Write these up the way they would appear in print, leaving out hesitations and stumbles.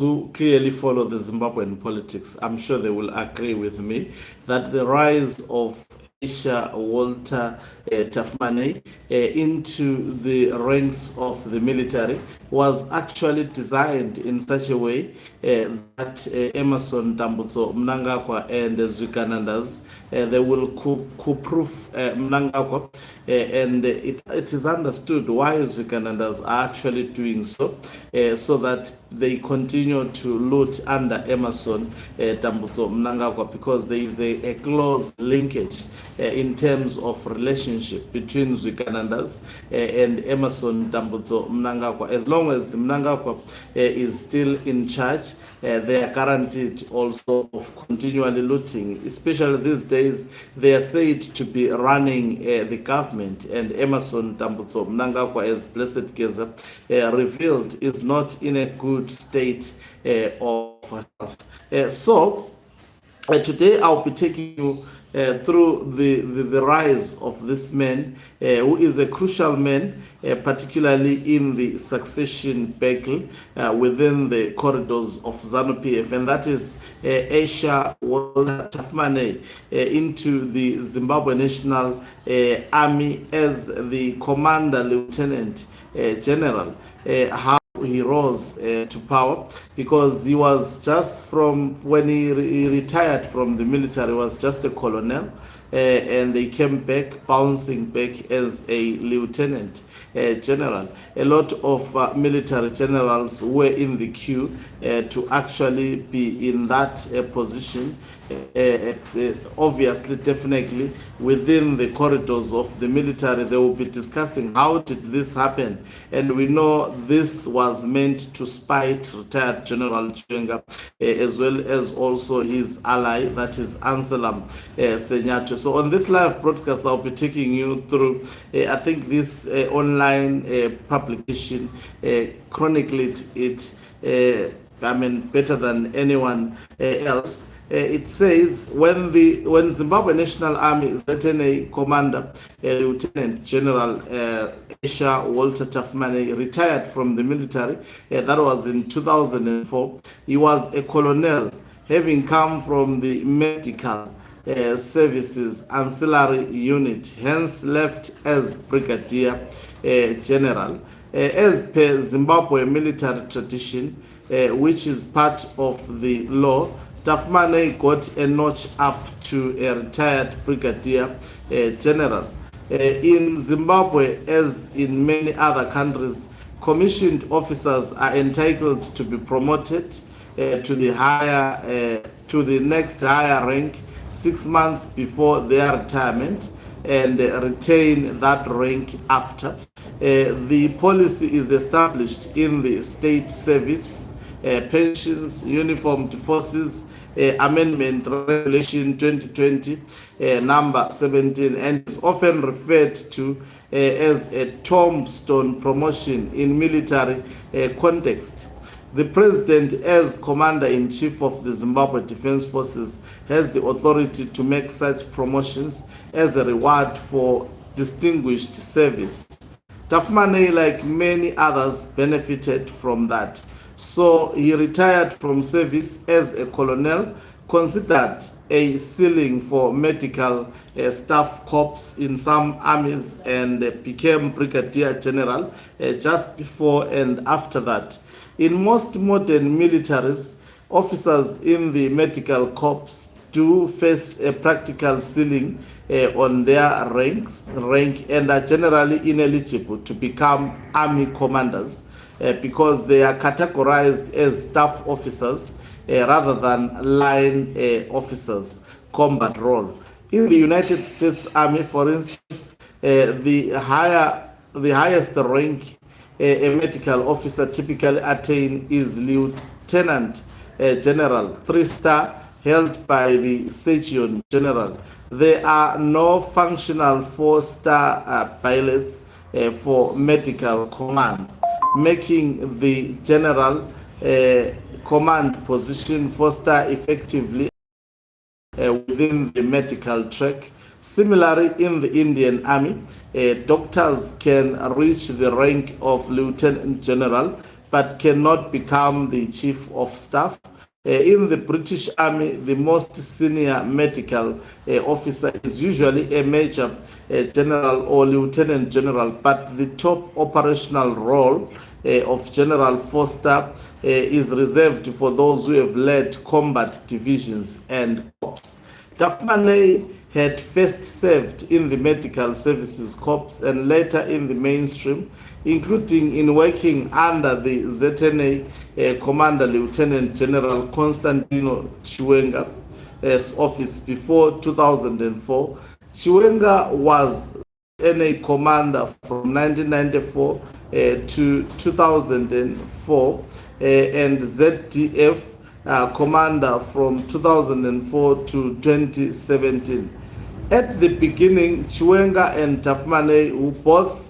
who clearly follow the Zimbabwean politics, I'm sure they will agree with me that the rise of Asher Walter Tafumaneyi into the ranks of the military was actually designed in such a way that Emerson Tambutso Mnangagwa and Zwikanandas they will coup-proof Mnangagwa, and it is understood why Zwikanandas are actually doing so, so that they continue to loot under Emerson Tambutso Mnangagwa, because there is a close linkage in terms of relationship between Zwikanandas and Emerson Tambutso Mnangagwa. As long as Mnangagwa is still in charge, they are guaranteed also of continually looting. Especially these days, they are said to be running the government, and Emerson Tambutso Mnangagwa, as Blessed Geza revealed, is not in a good state of health. So today I'll be taking you through the rise of this man, who is a crucial man, particularly in the succession battle within the corridors of ZANU-PF, and that is Asher Walter Tafumaneyi into the Zimbabwe National Army as the Commander Lieutenant General. How he rose to power, because he was just from when he retired from the military, was just a colonel, and he came back, bouncing back as a lieutenant general. A lot of military generals were in the queue to actually be in that position. Obviously, definitely within the corridors of the military, they will be discussing how did this happen, and we know this was meant to spite retired General Chiwenga, as well as also his ally, that is Anselam Senyato. So on this live broadcast, I'll be taking you through, I think this online publication chronicled it, better than anyone else. It says when Zimbabwe National Army ZNA Commander Lieutenant General Asher Walter Tafumaneyi retired from the military, that was in 2004. He was a colonel, having come from the medical services ancillary unit, hence left as brigadier general. As per Zimbabwe military tradition, which is part of the law, Tafumaneyi got a notch up to a retired brigadier general. In Zimbabwe, as in many other countries, commissioned officers are entitled to be promoted to the next higher rank 6 months before their retirement, and retain that rank after. The policy is established in the State Service Pensions Uniformed Forces Amendment Regulation 2020 number 17, and is often referred to as a tombstone promotion in military context. The President, as Commander-in-Chief of the Zimbabwe Defense Forces, has the authority to make such promotions as a reward for distinguished service. Tafumaneyi, like many others, benefited from that. So he retired from service as a colonel, considered a ceiling for medical staff corps in some armies, and became brigadier general just before and after that. In most modern militaries, officers in the medical corps do face a practical ceiling on their rank, and are generally ineligible to become army commanders because they are categorized as staff officers rather than line officers, combat role. In the United States Army, for instance, the highest rank a medical officer typically attain is Lieutenant General, 3-star, held by the Surgeon General. There are no functional 4-star pilots for medical commands, making the general command position 4-star effectively within the medical track. Similarly, in the Indian Army, doctors can reach the rank of Lieutenant General but cannot become the chief of staff. In the British Army, the most senior medical officer is usually a major general or lieutenant general, but the top operational role of General Foster is reserved for those who have led combat divisions and corps. Tafumaneyi had first served in the Medical Services Corps and later in the mainstream, including in working under the ZNA Commander Lieutenant General Constantino Chiwenga's office before 2004. Chiwenga was NA Commander from 1994 to 2004 and ZDF Commander from 2004 to 2017. At the beginning, Chiwenga and Tafumaneyi, who both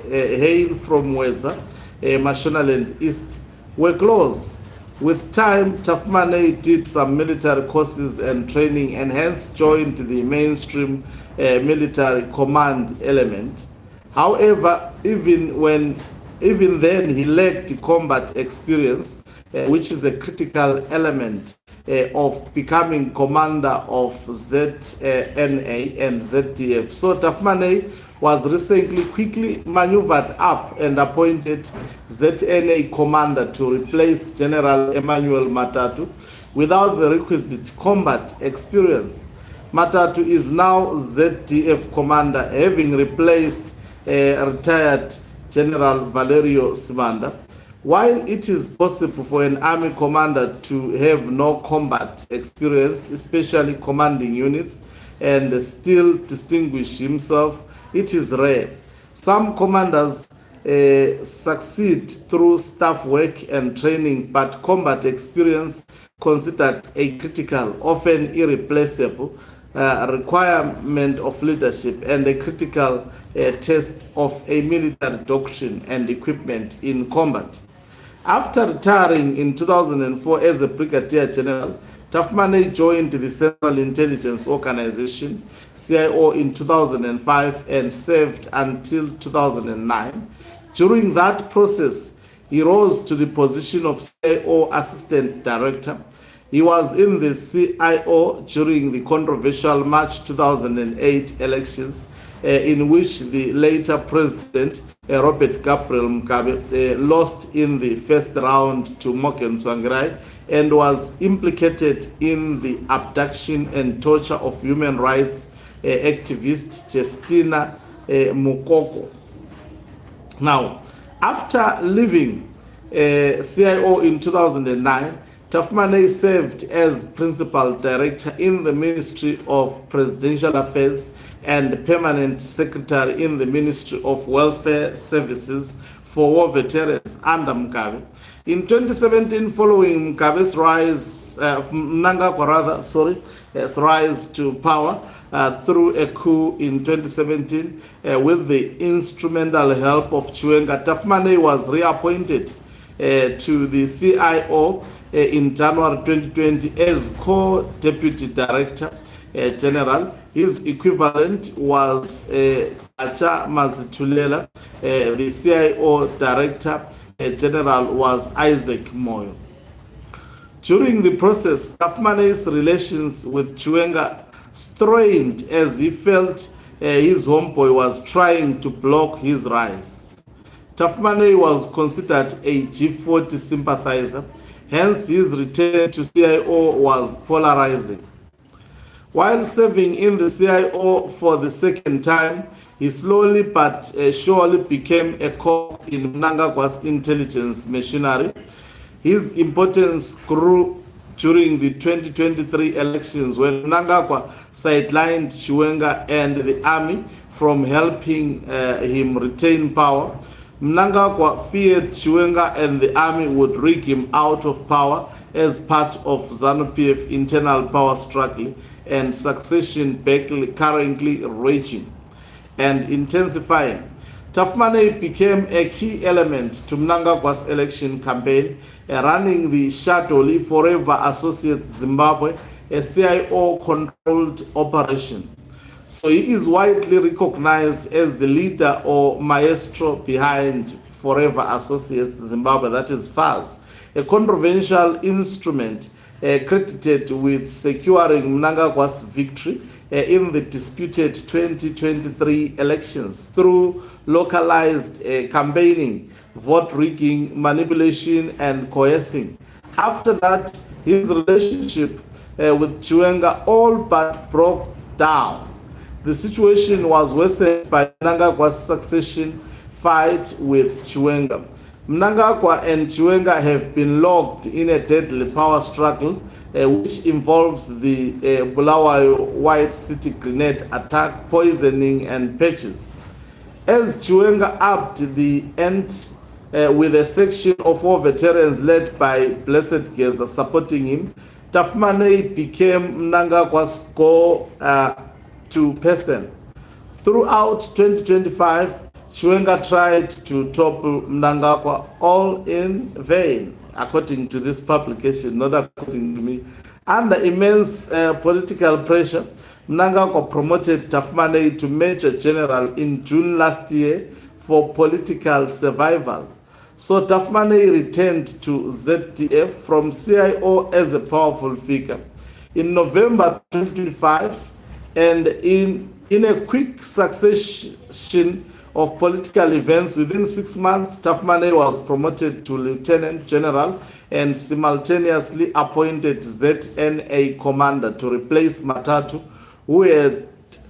hail from Weza, Mashonaland East, were close. With time, Tafumaneyi did some military courses and training and hence joined the mainstream military command element. However, even then he lacked combat experience, which is a critical element of becoming commander of ZNA and ZDF. So Tafumaneyi was recently quickly maneuvered up and appointed ZNA commander to replace General Emmanuel Matatu without the requisite combat experience. Matatu is now ZDF commander, having replaced retired General Valerio Simanda. While it is possible for an army commander to have no combat experience, especially commanding units, and still distinguish himself, it is rare. Some commanders succeed through staff work and training, but combat experience considered a critical, often irreplaceable requirement of leadership and a critical test of a military doctrine and equipment in combat. After retiring in 2004 as a brigadier general, Tafumaneyi joined the Central Intelligence Organization, CIO, in 2005 and served until 2009. During that process, he rose to the position of CIO Assistant Director. He was in the CIO during the controversial March 2008 elections, in which the later president, Robert Gabriel Mugabe, lost in the first round to Morgan Tsvangirai and was implicated in the abduction and torture of human rights activist Justina Mukoko. Now, after leaving CIO in 2009, Tafumaneyi served as principal director in the Ministry of Presidential Affairs and permanent secretary in the Ministry of Welfare Services for War Veterans under Mugabe. In 2017, following Mugabe's rise to power through a coup in 2017, with the instrumental help of Chiwenga, Tafumaneyi was reappointed to the CIO in January 2020 as co-deputy director general. His equivalent was Acha Mazitulela. The CIO director general was Isaac Moyo. During the process, Tafumaneyi's relations with Chiwenga strained as he felt his homeboy was trying to block his rise. Tafumaneyi was considered a G40 sympathizer, hence his return to CIO was polarizing. While serving in the CIO for the second time, he slowly but surely became a cog in Mnangagwa's intelligence machinery. His importance grew during the 2023 elections when Mnangagwa sidelined Chiwenga and the army from helping him retain power. Mnangagwa feared Chiwenga and the army would rig him out of power as part of ZANU-PF internal power struggle and succession battle currently raging and intensifying. Tafumaneyi became a key element to Mnangagwa's election campaign, running the shadowy Forever Associates Zimbabwe, a CIO-controlled operation. So he is widely recognized as the leader or maestro behind Forever Associates Zimbabwe, that is FAZ, a controversial instrument credited with securing Mnangagwa's victory in the disputed 2023 elections through localized campaigning, vote rigging, manipulation, and coercing. After that, his relationship with Chiwenga all but broke down. The situation was worsened by Mnangagwa's succession fight with Chiwenga. Mnangagwa and Chiwenga have been locked in a deadly power struggle, which involves the Bulawayo White City grenade attack, poisoning, and purges. As Chiwenga upped the ante with a section of 4 veterans led by Blessed Geza supporting him, Tafumaneyi became Mnangagwa's go-to person. Throughout 2025, Chiwenga tried to topple Mnangagwa, all in vain, according to this publication, not according to me. Under immense political pressure, Mnangagwa promoted Tafumaneyi to Major General in June last year for political survival. So Tafumaneyi returned to ZDF from CIO as a powerful figure. In November 2025, and in a quick succession of political events, within 6 months, Tafumaneyi was promoted to Lieutenant General and simultaneously appointed ZNA commander to replace Matatu, who had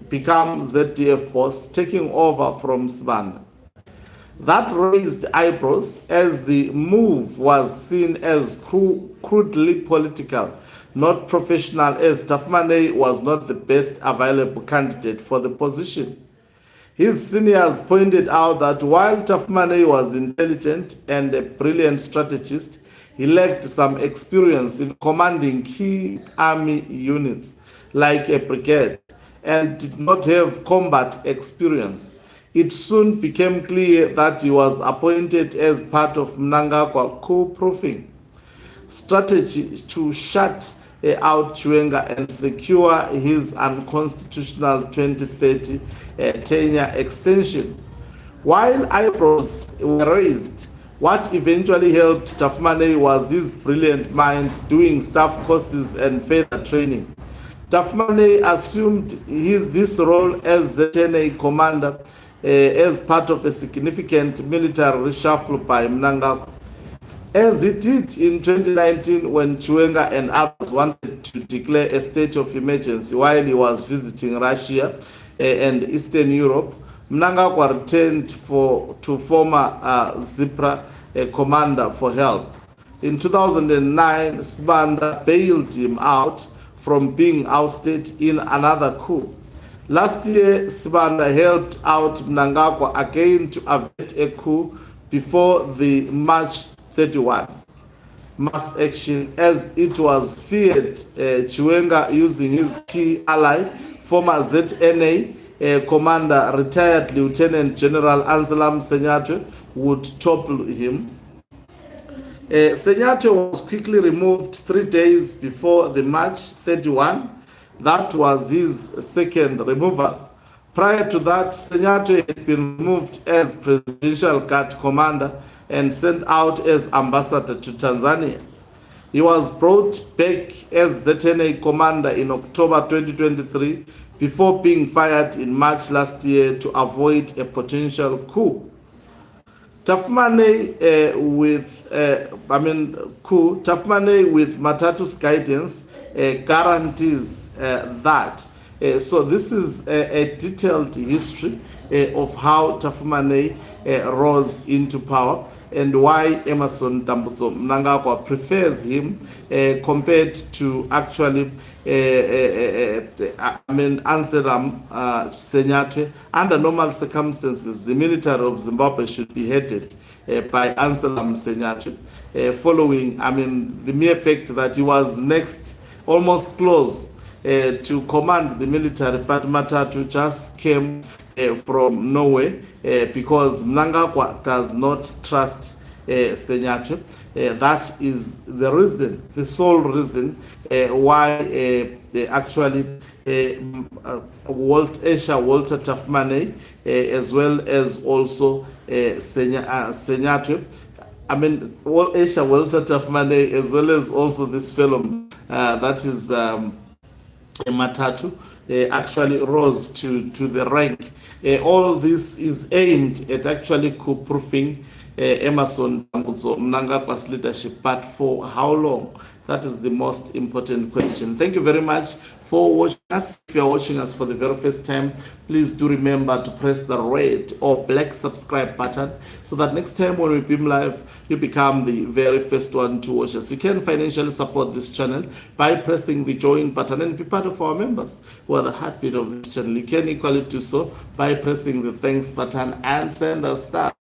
become ZDF boss, taking over from Sibanda. That raised eyebrows as the move was seen as crudely political, not professional, as Tafumaneyi was not the best available candidate for the position. His seniors pointed out that while Tafumaneyi was intelligent and a brilliant strategist, he lacked some experience in commanding key army units like a brigade and did not have combat experience. It soon became clear that he was appointed as part of Mnangagwa coup-proofing strategy to shut out Chiwenga and secure his unconstitutional 2030 tenure extension. While eyebrows were raised, what eventually helped Tafumaneyi was his brilliant mind doing staff courses and further training. Tafumaneyi assumed this role as the ZNA commander as part of a significant military reshuffle by Mnangagwa, as he did in 2019 when Chiwenga and others wanted to declare a state of emergency while he was visiting Russia and Eastern Europe. Mnangagwa returned to former ZIPRA commander for help. In 2009, Sibanda bailed him out from being ousted in another coup. Last year, Sibanda helped out Mnangagwa again to avert a coup before the March 31 mass action, as it was feared Chiwenga, using his key ally, former ZNA commander, retired Lieutenant General Anselm Senyato, would topple him. Senyato was quickly removed 3 days before the March 31. That was his second removal. Prior to that, Senyato had been removed as Presidential Guard Commander and sent out as ambassador to Tanzania. He was brought back as ZNA commander in October 2023 before being fired in March last year to avoid a potential coup. Tafumaneyi with Matatu's guidance guarantees that. So this is a detailed history of how Tafumaneyi rose into power and why Emerson Dambudzo Mnangagwa prefers him compared to actually Anselm Senyato. Under normal circumstances, the military of Zimbabwe should be headed by Anselm Senyato, following the mere fact that he was next, almost close to command the military, but Matatu just came from Norway because Mnangagwa does not trust Senyato. That is the reason, the sole reason why actually Asher Walter Tafumaneyi, as well as also Senyatwe. I mean, Asher Walter Tafumaneyi, as well as also this fellow that is Matatu, actually rose to the rank. All this is aimed at actually coup-proofing Emerson Mnangagwa's leadership, but for how long? That is the most important question. Thank you very much for watching us. If you are watching us for the very first time, please do remember to press the red or black subscribe button so that next time when we beam live, you become the very first one to watch us. You can financially support this channel by pressing the join button and be part of our members who are the heartbeat of this channel. You can equally do so by pressing the thanks button and send us stars.